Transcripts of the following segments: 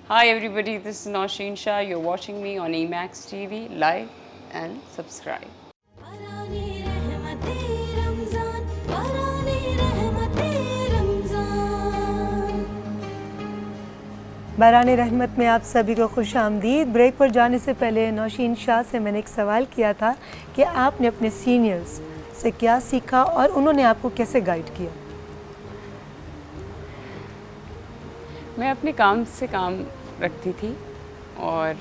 Hi everybody, this is Nausheen Shah. You're watching me on Emax TV. Like and subscribe. बारान रहमत में आप सभी को खुश आमदीद। ब्रेक पर जाने से पहले नौशीन शाह से मैंने एक सवाल किया था कि आपने अपने सीनियर्स से क्या सीखा और उन्होंने आपको कैसे गाइड किया। मैं अपने काम से काम रखती थी और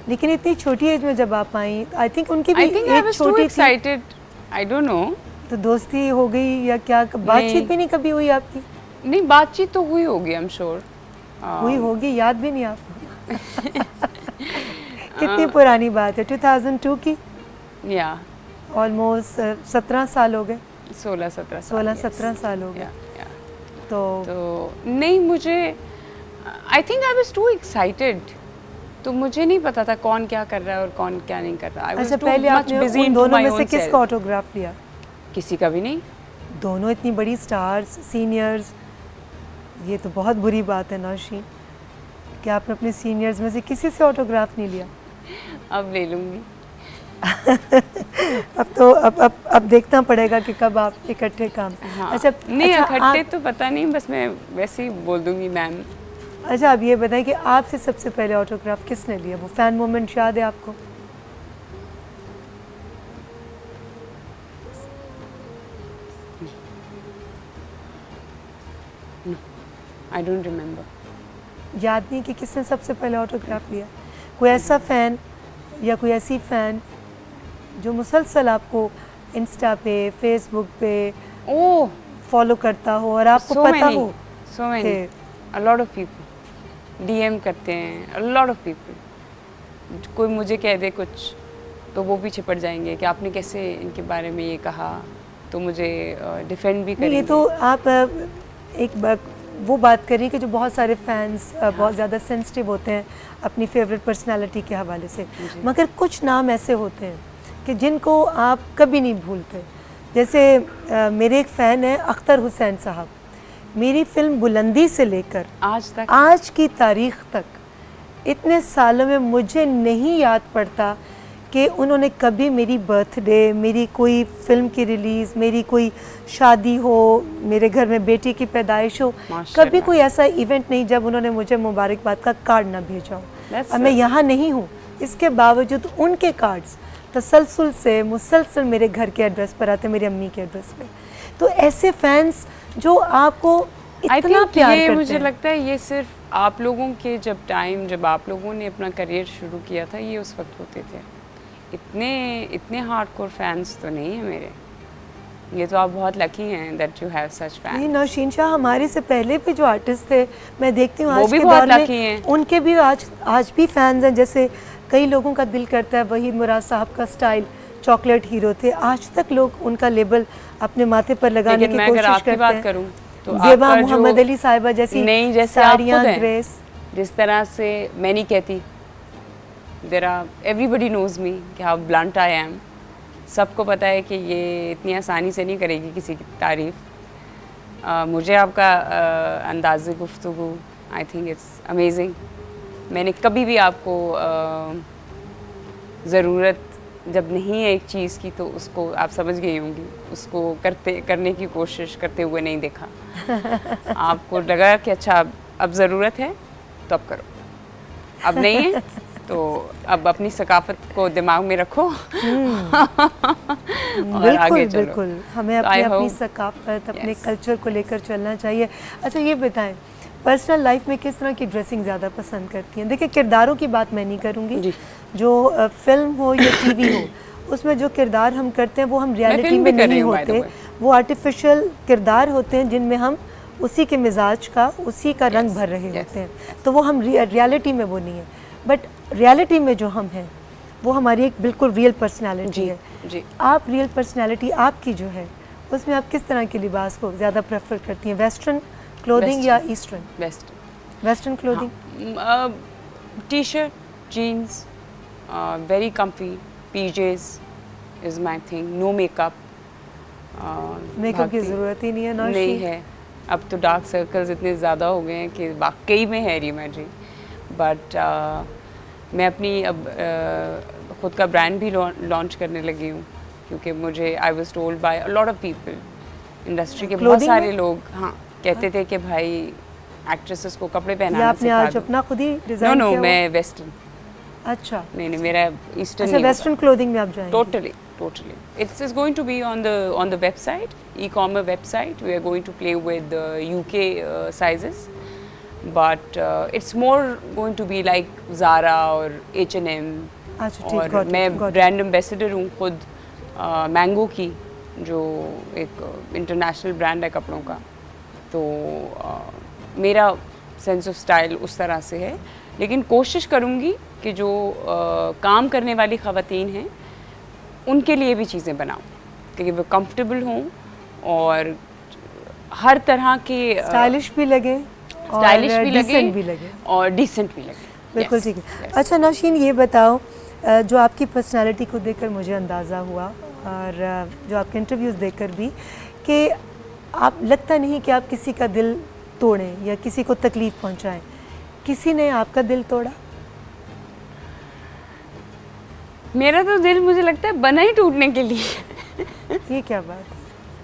लेकिन इतनी छोटी एज में जब आप आई, आई थिंक उनकी भी एज छोटी थी। आई डोंट नो, तो दोस्ती हो गई या क्या, बातचीत भी नहीं कभी हुई आपकी? नहीं, बातचीत तो हुई होगी, आई एम श्योर हुई होगी, याद भी नहीं आपको? कितनी पुरानी बात है, 2002 की? या ऑलमोस्ट 17 साल हो गए। 16-17 साल हो गए। तो नहीं, मुझे I think I was to excited, तो मुझे नहीं पता था कौन क्या कर रहा है और कौन क्या नहीं कर रहा। अच्छा, पहले आपने उन दोनों में से किसका ऑटोग्राफ लिया? किसी का भी नहीं। दोनों इतनी बड़ी स्टार्स, सीनियर्स, ये तो बहुत बुरी बात है नौशीन कि आपने अपने सीनियर्स में से किसी से ऑटोग्राफ नहीं लिया। अब ले लूँगी। अब देखना पड़ेगा कि कब आप इकट्ठे काम। हाँ। अच्छा, नहीं, इकट्ठे तो पता नहीं, बस मैं वैसे ही बोल दूँगी मैम। अच्छा, आप ये बताएं कि आपसे सबसे पहले ऑटोग्राफ किसने लिया? वो फैन मोमेंट याद है आपको? I don't remember. याद नहीं कि किसने सबसे पहले ऑटोग्राफ लिया? कोई ऐसा फ़ैन या कोई ऐसी फ़ैन जो मुसलसल आपको इंस्टा पे, फेसबुक पे फॉलो करता हो और आपको पता हो? So many, a lot of people DM करते हैं, a lot of people। कोई मुझे कह दे कुछ तो वो पीछे पड़ जाएंगे कि आपने कैसे इनके बारे में ये कहा, तो मुझे डिफेंड भी करेंगे। ये तो आप एक वो बात करें कि जो बहुत सारे फैंस बहुत ज़्यादा सेंसिटिव होते हैं अपनी फेवरेट पर्सनालिटी के हवाले से, मगर कुछ नाम ऐसे होते हैं कि जिनको आप कभी नहीं भूलते। जैसे मेरे एक फ़ैन है अख्तर हुसैन साहब, मेरी फिल्म बुलंदी से लेकर आज की तारीख़ तक इतने सालों में मुझे नहीं याद पड़ता कि उन्होंने कभी मेरी बर्थडे, मेरी कोई फ़िल्म की रिलीज़, मेरी कोई शादी हो, मेरे घर में बेटी की पैदाइश हो, कभी कोई ऐसा इवेंट नहीं जब उन्होंने मुझे मुबारकबाद का कार्ड ना भेजा हो। अब मैं यहाँ नहीं हूँ, इसके बावजूद उनके कार्ड्स तसलसल से मुसलसल मेरे घर के एड्रेस पर आते, मेरी अम्मी के एड्रेस पे। तो ऐसे फैंस जो आपको इतना प्यार करते हैं। मुझे लगता है ये सिर्फ आप लोगों के जब आप लोगों ने अपना करियर शुरू किया था, ये उस वक्त होते थे। इतने हार्डकोर फैंस तो नहीं है मेरे। ये तो आप बहुत लकी हैं that you have such fans. नहीं, नौशीन शाह हमारे से पहले भी जो आर्टिस्ट थे, मैं देखती हूँ आज के दौर में उनके भी आज भी फैंस हैं। जैसे कई लोगों का दिल करता है वहीद मुराद साहब का स्टाइल चॉकलेट हीरो थे, आज तक लोग उनका लेबल अपने माथे पर लगाने की कोशिश करते हैं। तो ज़ेबा मोहम्मद अली साहिबा जैसी साड़ियाँ, ड्रेस, जिस तरह से मैं नहीं कहती, एवरीबडी नोज मी कि हाउ ब्लंट आई एम। सबको पता है कि ये इतनी आसानी से नहीं करेगी किसी की तारीफ़। मुझे आपका अंदाज़ गुफ्तगू, आई थिंक इट्स अमेजिंग। मैंने कभी भी आपको ज़रूरत जब नहीं है एक चीज़ की, तो उसको आप समझ गई होंगी, उसको करने की कोशिश करते हुए नहीं देखा। आपको लगा कि अच्छा अब ज़रूरत है तो अब करो, अब नहीं है तो अब अपनी सकाफत को दिमाग में रखो और आगे चलो। बिल्कुल, हमें अपनी सकाफत, अपने कल्चर को लेकर चलना चाहिए। अच्छा, ये बताएं, पर्सनल लाइफ में किस तरह की ड्रेसिंग ज़्यादा पसंद करती हैं? देखिए, किरदारों की बात मैं नहीं करूँगी, जो फिल्म हो या टीवी हो, उसमें जो किरदार हम करते हैं वो हम रियलिटी में नहीं होते, वो आर्टिफिशियल किरदार होते हैं जिनमें हम उसी के मिजाज का, उसी का रंग भर रहे होते हैं, तो वो हम रियलिटी में वो नहीं है। बट रियलिटी में जो हम हैं वो हमारी एक बिल्कुल रियल पर्सनालिटी है। जी। आप रियल पर्सनालिटी आपकी जो है, उसमें आप किस तरह के लिबास को ज़्यादा प्रेफर करती हैं, वेस्टर्न क्लोथिंग या eastern? Western clothing. T shirt, jeans, very comfy, PJs is my thing, no makeup. Makeup की ज़रूरत ही नहीं है, नहीं है। अब तो डार्क सर्कल्स इतने ज़्यादा हो गए हैं कि वाकई में है रीइमेजिन। बट मैं अपनी अब ख़ुद का ब्रांड भी लॉन्च करने लगी हूँ, क्योंकि मुझे I was told by a lot of people, industry के बहुत सारे लोग हाँ कहते थे कि भाई एक्ट्रेसेस को कपड़े पहनाना आपने आज अपना खुद ही डिज़ाइन किया? नो, मैं वेस्टर्न। अच्छा नहीं, मेरा ईस्टर्न। अच्छा, वेस्टर्न क्लोथिंग में आप जाएंगे? Totally. It's is going to be on the website, e-commerce website. We are going to play with the UK sizes, but it's more going to be like Zara और H&M. अच्छा ठीक, और मैं brand ambassador हूँ खुद mango की, जो एक इंटरनेशनल ब्रांड है कपड़ों का। तो मेरा सेंस ऑफ स्टाइल उस तरह से है, लेकिन कोशिश करूँगी कि जो काम करने वाली ख़वातीन हैं उनके लिए भी चीज़ें बनाऊँ, क्योंकि वो कंफर्टेबल हों और हर तरह के स्टाइलिश भी लगे और डिसेंट भी लगे। बिल्कुल ठीक है। अच्छा नौशीन, ये बताओ, जो आपकी पर्सनालिटी को देखकर मुझे अंदाज़ा हुआ और जो आपके इंटरव्यूज़ देखकर भी, कि आप लगता नहीं कि आप किसी का दिल तोड़ें या किसी को तकलीफ़ पहुंचाएं। किसी ने आपका दिल तोड़ा? मेरा तो दिल मुझे लगता है बना ही टूटने के लिए। ये क्या बात है?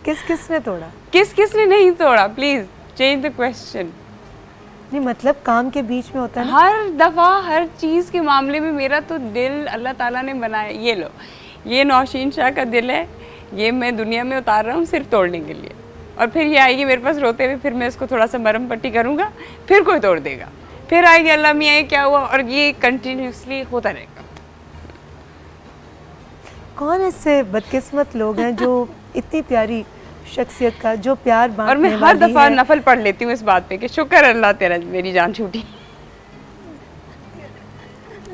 किसने तोड़ा? किसने नहीं तोड़ा? Please change the question. नहीं मतलब काम के बीच में होता है ना? हर दफ़ा हर चीज़ के मामले में मेरा तो दिल अल्लाह ताला ने बनाया। ये लो, ये नौशीन शाह का दिल है, ये मैं दुनिया में उतार रहा हूँ सिर्फ तोड़ने के लिए। और फिर ये आएगी मेरे पास रोते हुए, फिर मैं इसको थोड़ा सा मरम पट्टी करूँगा, फिर कोई तोड़ देगा, फिर आएगी अल्लाह मियाँ ये क्या हुआ, और ये कंटिन्यूसली होता रहेगा। कौन ऐसे बदकिस्मत लोग हैं जो इतनी प्यारी शख्सियत का, जो प्यार बांटने और मैं हर दफ़ा नफल पढ़ लेती हूँ इस बात पे कि शुक्र अल्लाह तेरा मेरी जान छूटी।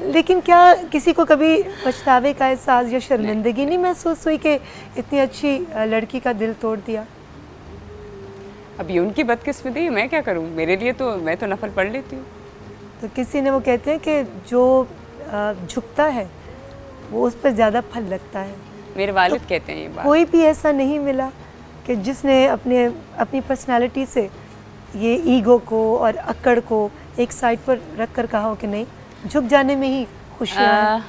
लेकिन क्या किसी को कभी पछतावे का एहसास या शर्मिंदगी नहीं महसूस हुई कि इतनी अच्छी लड़की का दिल तोड़ दिया? अब ये उनकी बदकिस्मती है, मैं क्या करूँ, मेरे लिए तो मैं तो नफल पढ़ लेती हूँ। तो किसी ने वो कहते हैं कि जो झुकता है वो उस पर ज़्यादा फल लगता है। मेरे वालिद कहते हैं ये बात। कोई भी ऐसा नहीं मिला कि जिसने अपनी पर्सनालिटी से ये ईगो को और अक्कड़ को एक साइड पर रख कर कहा हो कि नहीं, झुक जाने में ही खुशियाँ हैं?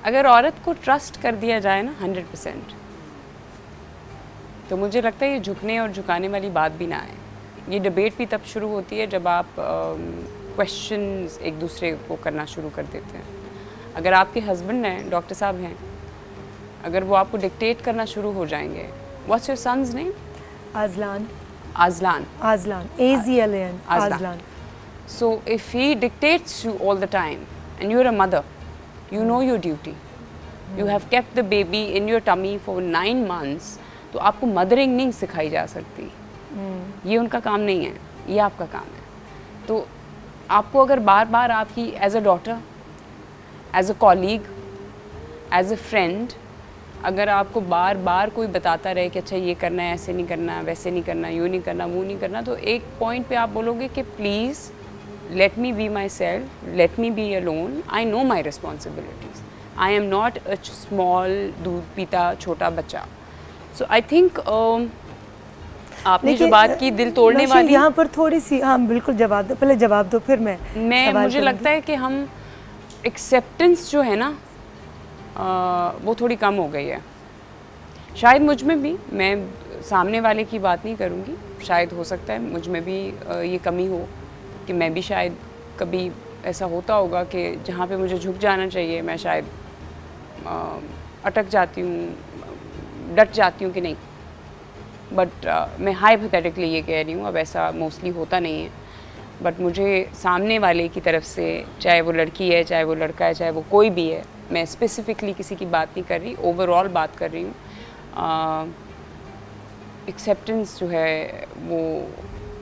अगर औरत को ट्रस्ट कर दिया जाए ना 100%, तो मुझे लगता है ये झुकने और झुकाने वाली बात भी ना आए। ये डिबेट भी तब शुरू होती है जब आप क्वेश्चंस एक दूसरे को करना शुरू कर देते हैं। अगर आपके हस्बैंड हैं, डॉक्टर साहब हैं, अगर वो आपको डिक्टेट करना शुरू हो जाएंगे, what's your son's name? Azlan. Azlan. Azlan, AZLAN, Azlan. So if he dictates you all the time and you're a mother, you know your duty. You have kept the baby in your tummy for 9 months, तो आपको mothering नहीं सिखाई जा सकती। ये उनका काम नहीं है, ये आपका काम है। तो आपको अगर बार बार आपकी as a daughter, as a colleague, as a friend, अगर आपको बार बार कोई बताता रहे कि अच्छा ये करना है, ऐसे नहीं करना, वैसे नहीं करना, यूँ नहीं करना, वो नहीं करना, तो एक पॉइंट पे आप बोलोगे कि please let me be myself, let me be alone, I know my responsibilities, I am not a small दूध पीता छोटा बच्चा। So I think आपने जो बात की दिल तोड़ने वाली, यहाँ पर थोड़ी सी, हाँ बिल्कुल जवाब दो, पहले जवाब दो फिर मैं मुझे लगता है कि हम एक्सेप्टेंस जो है ना वो थोड़ी कम हो गई है। शायद मुझ में भी, मैं सामने वाले की बात नहीं करूँगी, शायद हो सकता है मुझ में भी ये कमी हो कि मैं भी शायद कभी ऐसा होता होगा कि जहाँ पे मुझे झुक जाना चाहिए मैं शायद अटक जाती हूँ, डट जाती हूँ कि नहीं। बट मैं हाइपोथेटिकली ये कह रही हूँ, अब ऐसा मोस्टली होता नहीं है। बट मुझे सामने वाले की तरफ से, चाहे वो लड़की है, चाहे वो लड़का है, चाहे वो कोई भी है, मैं स्पेसिफिकली किसी की बात नहीं कर रही, ओवरऑल बात कर रही हूँ। एक्सेप्टेंस जो है वो,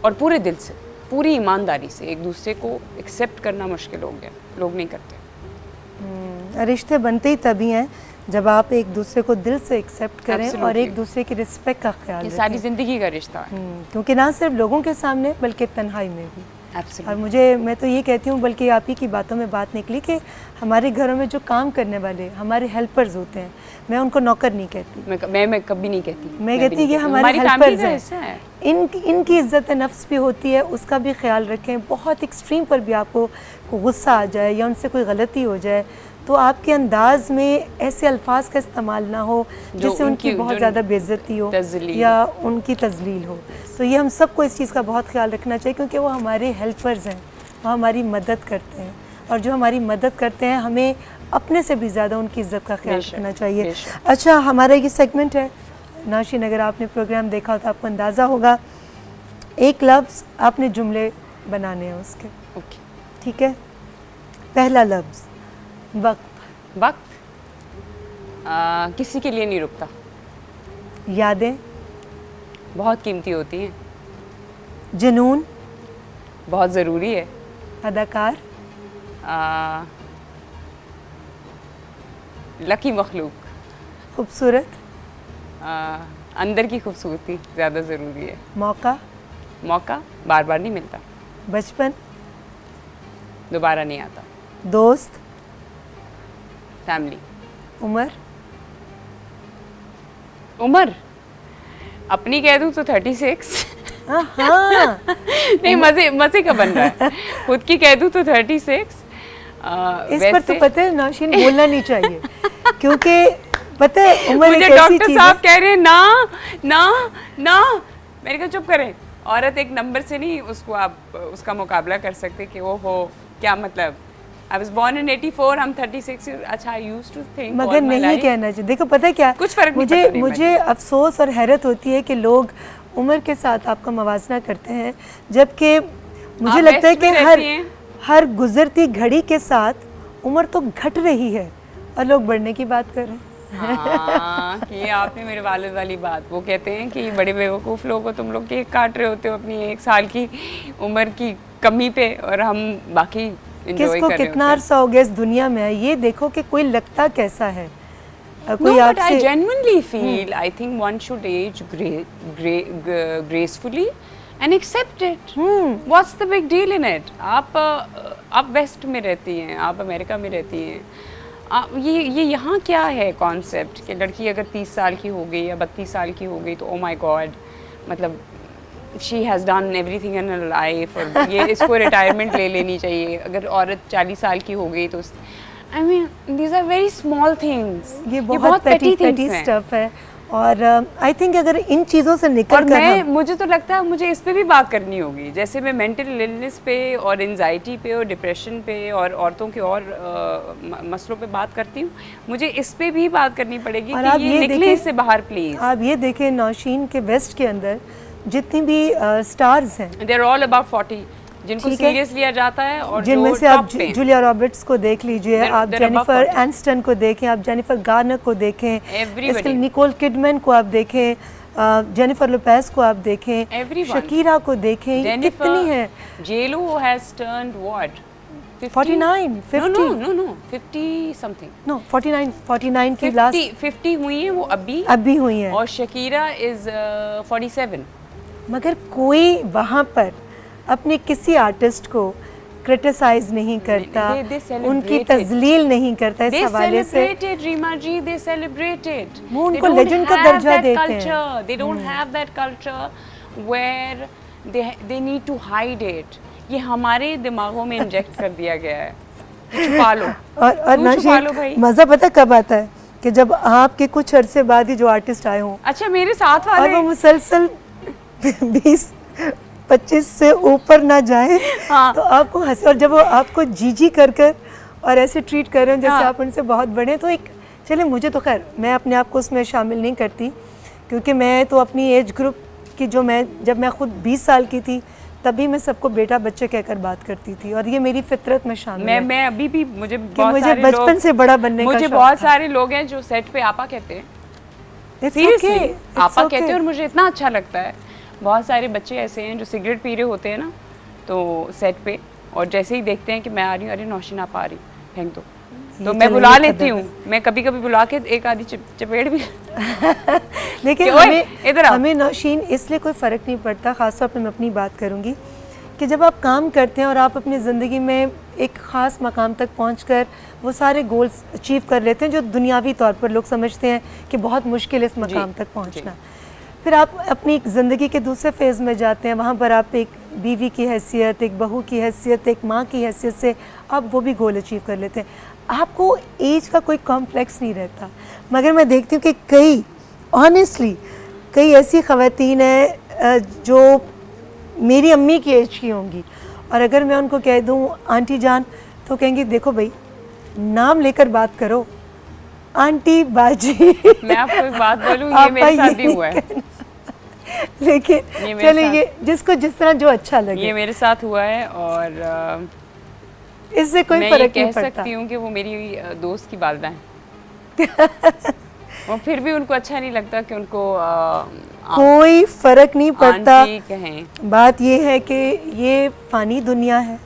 और पूरे दिल से, पूरी ईमानदारी से एक दूसरे को एक्सेप्ट करना मुश्किल हो गया, लोग नहीं करते। रिश्ते बनते ही तभी हैं जब आप एक दूसरे को दिल से एक्सेप्ट करें। Absolutely. और एक दूसरे की रिस्पेक्ट का ख्याल रखें। ये सारी ज़िंदगी का रिश्ता है। क्योंकि ना सिर्फ लोगों के सामने बल्कि तन्हाई में भी। Absolutely. और मैं तो ये कहती हूँ, बल्कि आप ही की बातों में बात निकली कि हमारे घरों में जो काम करने वाले हमारे हेल्पर्स होते हैं, मैं उनको नौकर नहीं कहती, मैं कभी नहीं कहती, मैं कहती भी ये नहीं हमारे कहती। हमारी हेल्पर्स family का हिस्सा हैं। है। इनकी इज्जत नफ्स भी होती है, उसका भी ख्याल रखें। बहुत एक्सट्रीम पर भी आपको गुस्सा आ जाए या उनसे कोई गलती हो जाए तो आपके अंदाज में ऐसे अल्फाज का इस्तेमाल ना हो जिससे उनकी बहुत ज़्यादा बेइज्जती हो या उनकी तजलील हो। तो ये हम सबको इस चीज़ का बहुत ख्याल रखना चाहिए, क्योंकि वो हमारे हेल्पर्स हैं, वो हमारी मदद करते हैं, और जो हमारी मदद करते हैं हमें अपने से भी ज़्यादा उनकी इज़्ज़त का ख्याल रखना चाहिए। अच्छा, हमारा ये सेगमेंट है नाशिन, अगर आपने प्रोग्राम देखा हो तो आपको अंदाज़ा होगा, एक लफ्ज़ आपने जुमले बनाने हैं उसके। ठीक है, पहला लफ्ज़ वक्त। वक्त किसी के लिए नहीं रुकता। यादें बहुत कीमती होती हैं। जुनून बहुत ज़रूरी है। अदाकार लकी मखलूक। खूबसूरत अंदर की खूबसूरती ज़्यादा ज़रूरी है। मौका बार बार नहीं मिलता। बचपन दोबारा नहीं आता। दोस्त फैमिली। उम्र अपनी कह दूँ तो 36। हाँ नहीं, मज़े का बन रहा है। खुद की कह दूँ तो 36। इस पर तो पता है नाशिन, बोलना नहीं चाहिए, क्योंकि पता है उम्र मुझे डॉक्टर साहब कह रहे हैं ना मैंने कहा चुप करें, औरत एक नंबर से नहीं उसको आप उसका मुकाबला कर सकते कि वो हो क्या मतलब। I was born in 84, I'm 36. अच्छा, I used to think मगर नहीं कहना चाहिए। देखो पता है क्या, कुछ फर्क नहीं पड़ता। मुझे अफसोस और हैरत होती है कि लोग उम्र के साथ आपका मवाजना करते हैं, जबकि मुझे लगता है कि हर गुजरती घड़ी के साथ उम्र तो घट रही है और लोग बढ़ने की बात कर रहे हैं। हाँ, कि आपने मेरे वालिद वाली बात, वो कहते हैं कि बड़े बेवकूफ़ लोग हो तुम लोग, केक काट रहे होते हो अपनी 1 साल की उम्र की कमी पे, और हम बाकी किसको कितना अरसा हो गया इस दुनिया में। ये देखो कि कोई लगता कैसा है। कोई but I genuinely feel I think one should age gracefully and accept it. What's the big deal in it? आप वेस्ट में रहती हैं, आप अमेरिका में रहती हैं, ये यहाँ क्या है कॉन्सेप्ट कि लड़की अगर 30 साल की हो गई या 32 साल की हो गई तो ओ माय गॉड, मतलब she has done everything in her life, और ये इसको रिटायरमेंट ले लेनी चाहिए। अगर औरत 40 साल की हो गई तो I mean, these are very small things. ये बहुत petty stuff है, और आई थिंक अगर इन चीज़ों से निकल कर मुझे तो लगता है मुझे इस पे भी बात करनी होगी। जैसे मैं मेंटल इलनेस पे और एंजाइटी पे और डिप्रेशन पे और औरतों के और मसलों पे बात करती हूँ, मुझे इस पे भी बात करनी पड़ेगी कि ये निकले इससे बाहर प्लीज। आप ये देखें नौशीन के वेस्ट के अंदर जितनी भी स्टार्स हैं, दे आर ऑल अबाउट 40 जिनको सीरियस लिया जाता है, और जिनमें से आप जूलिया रॉबर्ट्स को देख लीजिए, आप जेनिफर एनिस्टन को देखें, आप जेनिफर गार्नर को देखें, निकोल किडमैन को आप देखें, जेनिफर लोपेज को आप देखें, शकीरा को देखें, कितनी है। जेलो has turned what 49 50 no 50 something, no 49 की लास्ट 50 हुई है, वो अभी हुई है, और शकीरा इज 47। मगर कोई वहाँ पर अपने किसी आर्टिस्ट को क्रिटिसाइज नहीं करता, उनकी तजलील नहीं करता इस हवाले से। रीमा जी, दे सेलिब्रेटेड, वो उनको लेजेंड का दर्जा देते हैं। They don't have that culture where they need to hide it. ये हमारे दिमागों में इंजेक्ट कर दिया गया है, छुपा लो। और नाशिन, मज़ा पता कब आता है कि जब आपके कुछ अरसे बाद ही जो आर्टिस्ट आए हों, अच्छा मेरे साथ वाले, और वो मुसलसल 20-25 से ऊपर ना जाए, हाँ। तो आपको हंसी, और जब वो आपको जी कर और ऐसे ट्रीट कर रहे हैं जैसे हाँ। आप उनसे बहुत बड़े हैं, तो एक चले, मुझे तो खैर मैं अपने आप को उसमें शामिल नहीं करती, क्योंकि मैं तो अपनी एज ग्रुप की जब मैं खुद 20 साल की थी तभी मैं सबको बेटा बच्चे कहकर बात करती थी, और ये मेरी फितरत में शामिल है। मैं अभी भी मुझे बचपन से बड़ा बनने का मुझे बहुत सारे लोग हैं जो सेट पे आपा कहते हैं, सीरियसली आपा कहते हैं, और मुझे इतना अच्छा लगता है। बहुत सारे बच्चे ऐसे हैं जो सिगरेट पी रहे होते हैं ना, तो सेट पे, और जैसे ही देखते हैं कि मैं आ रही हूँ, अरे नौशीन आप आ रही, फेंक दो, तो मैं बुला लेती हूँ। मैं कभी कभी बुला के एक आधी चपेट भी लेकिन हमें नौशीन इसलिए कोई फ़र्क नहीं पड़ता, ख़ासतौर पर मैं अपनी बात करूँगी कि जब आप काम करते हैं और आप अपनी ज़िंदगी में एक ख़ास मकाम तक पहुंचकर वो सारे गोल्स अचीव कर लेते हैं जो दुनियावी तौर पर लोग समझते हैं कि बहुत मुश्किल है इस मकाम तक पहुंचना, फिर आप अपनी ज़िंदगी के दूसरे फेज़ में जाते हैं, वहाँ पर आप एक बीवी की हैसियत, एक बहू की हैसियत, एक माँ की हैसियत से आप वो भी गोल अचीव कर लेते हैं। आपको एज का कोई कॉम्प्लेक्स नहीं रहता। मगर मैं देखती हूँ कि कई ऑनेस्टली कई ऐसी ख़वातीन हैं जो मेरी अम्मी की एज की होंगी, और अगर मैं उनको कह दूँ आंटी जान, तो कहेंगी देखो भाई नाम लेकर बात करो, आंटी बाजी। मैं आपको एक बात बोलूं, ये मेरे साथ भी हुआ है। लेकिन चलिए ये जिसको जिस तरह जो अच्छा लगे, ये मेरे साथ हुआ है, और इससे कोई मैं फर्क ये नहीं कह पड़ता। सकती हूँ कि वो मेरी दोस्त की वालिदा हैं। और फिर भी उनको अच्छा नहीं लगता कि उनको कोई फर्क नहीं पड़ता। आंटी कहें। बात ये है कि ये फ़ानी दुनिया है,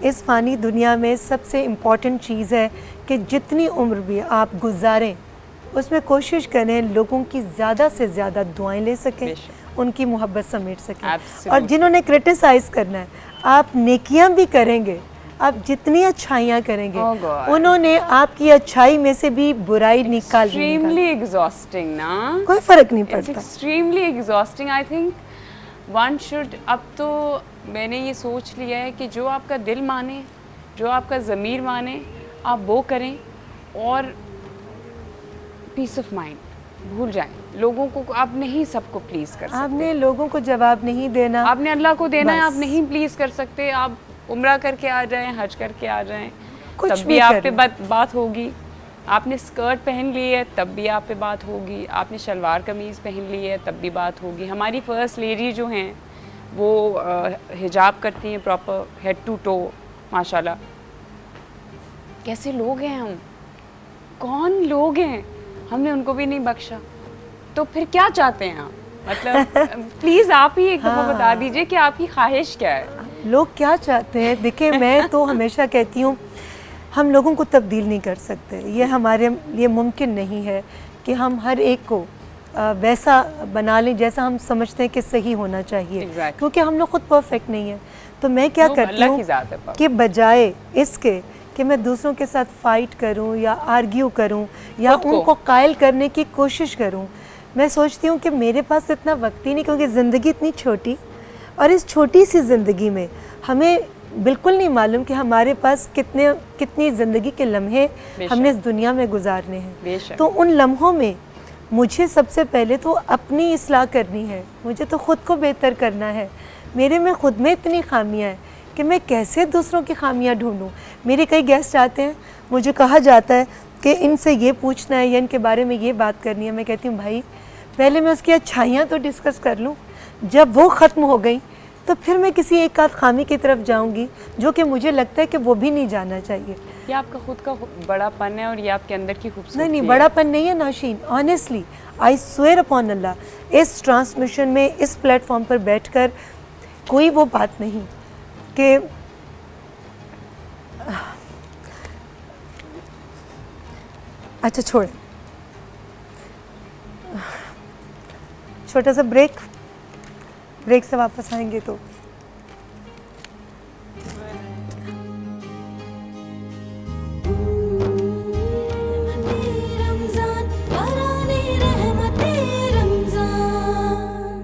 इस फ़ानी दुनिया में सबसे इम्पॉर्टेंट चीज़ है कि जितनी उम्र भी आप गुजारें उसमें कोशिश करें लोगों की ज़्यादा से ज़्यादा दुआएं ले सकें, उनकी मोहब्बत समेट सकें। और जिन्होंने क्रिटिसाइज़ करना है, आप नेकियां भी करेंगे, आप जितनी अच्छाइयाँ करेंगे उन्होंने आपकी अच्छाई में से भी बुराई निकाल दी। एक्सट्रीमली एग्जॉस्टिंग ना, कोई फ़र्क नहीं पड़ता। Extremely exhausting. I think one should, अब तो मैंने ये सोच लिया है कि जो आपका दिल माने, जो आपका ज़मीर माने, आप वो करें, और पीस ऑफ माइंड भूल जाएं। लोगों को आप नहीं सबको प्लीज़ कर सकते, आपने लोगों को जवाब नहीं देना, आपने अल्लाह को देना है, आप नहीं प्लीज़ कर सकते। आप उम्रा करके आ जाएं, हज करके आ जाएं, तब भी आप पे बात होगी। आपने स्कर्ट पहन ली है तब भी आप पे बात होगी, आपने शलवार कमीज़ पहन ली है तब भी बात होगी। हमारी फ़र्स्ट लेडी जो हैं वो हिजाब करती हैं प्रॉपर हेड टू टो, माशाल्लाह। कैसे लोग हैं हम, कौन लोग हैं, हमने उनको भी नहीं बख्शा। तो फिर क्या चाहते हैं आप? मतलब प्लीज़ आप ही एक दफ़ा बता दीजिए कि आपकी ख्वाहिश क्या है। लोग क्या चाहते हैं? देखिए मैं तो हमेशा कहती हूँ हम लोगों को तब्दील नहीं कर सकते, ये हमारे लिए मुमकिन नहीं है कि हम हर एक को वैसा बना लें जैसा हम समझते हैं कि सही होना चाहिए। क्योंकि हम लोग खुद परफेक्ट नहीं है। तो मैं क्या करती हूँ कि बजाय इसके कि मैं दूसरों के साथ फाइट करूं या आर्ग्यू करूं या उनको कायल करने की कोशिश करूं, मैं सोचती हूँ कि मेरे पास इतना वक्त ही नहीं, क्योंकि ज़िंदगी इतनी छोटी, और इस छोटी सी ज़िंदगी में हमें बिल्कुल नहीं मालूम कि हमारे पास कितनी ज़िंदगी के लम्हे हमने इस दुनिया में गुजारने हैं। तो उन लम्हों में मुझे सबसे पहले तो अपनी इस्लाह करनी है, मुझे तो ख़ुद को बेहतर करना है। मेरे में ख़ुद में इतनी खामियाँ हैं कि मैं कैसे दूसरों की खामियाँ ढूंढूं। मेरे कई गेस्ट आते हैं, मुझे कहा जाता है कि इनसे ये पूछना है या इनके बारे में ये बात करनी है। मैं कहती हूँ भाई पहले मैं उसकी अच्छाइयाँ तो डिस्कस कर लूँ, जब वो ख़त्म हो गई तो फिर मैं किसी एक आध खामी की तरफ जाऊँगी जो कि मुझे लगता है कि वो भी नहीं जाना चाहिए। ये आपका खुद का बड़ापन है और ये आपके अंदर की खूबसूरती नहीं, बड़ापन नहीं है नाशीन। ऑनेस्टली आई स्वेयर अपॉन अल्लाह, इस ट्रांसमिशन में, इस प्लेटफॉर्म पर बैठकर कोई वो बात नहीं कि अच्छा छोड़े, छोटा सा ब्रेक से वापस आएंगे तो